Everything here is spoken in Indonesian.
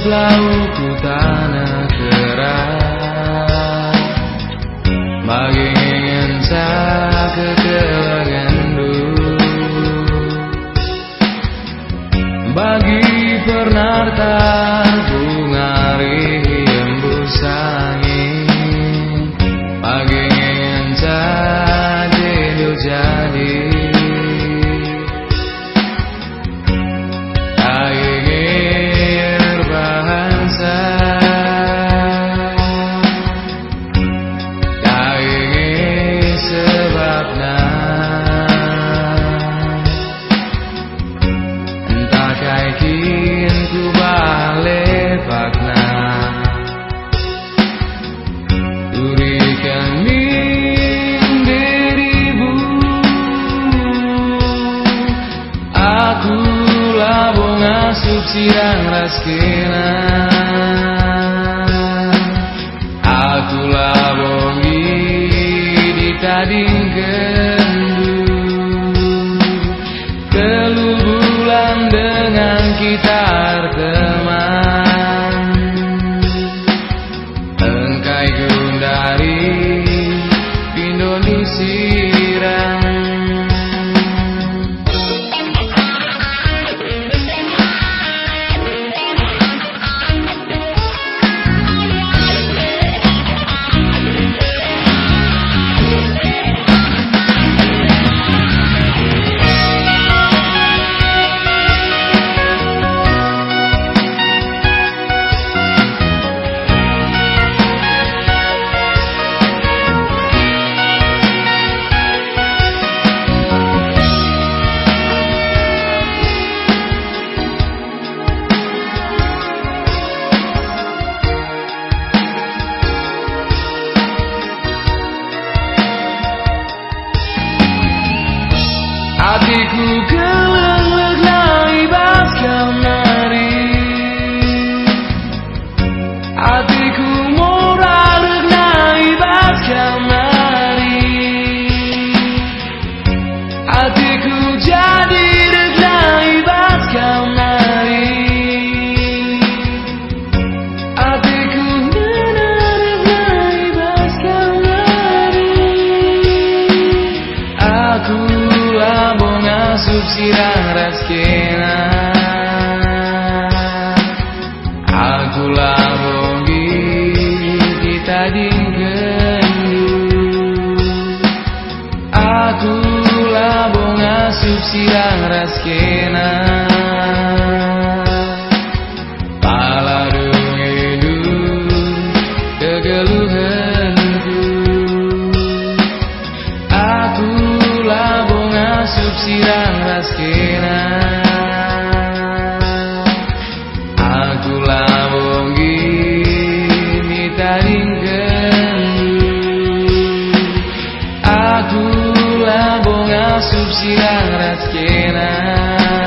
seblauku tanah keras bagi ingin ke kelendu bagi pernata bunga embus angin bagi ingin jadi sirang raskena akulah bongi di tading kendu telu bulan dengan gitar teman engkai gundari Indonesia. Hatiku keleng ibat kamari hatiku moral ibat kamari hatiku jadi ibat kamari hatiku ibat kamari aku sirang raskena akulah bongi kita dingkendu akulah bonga sirang raskena paladung hidup kegeluhanku akulah bonga sirang raskena akulah bongi minta dingkendu akulah bonga sirang raskena.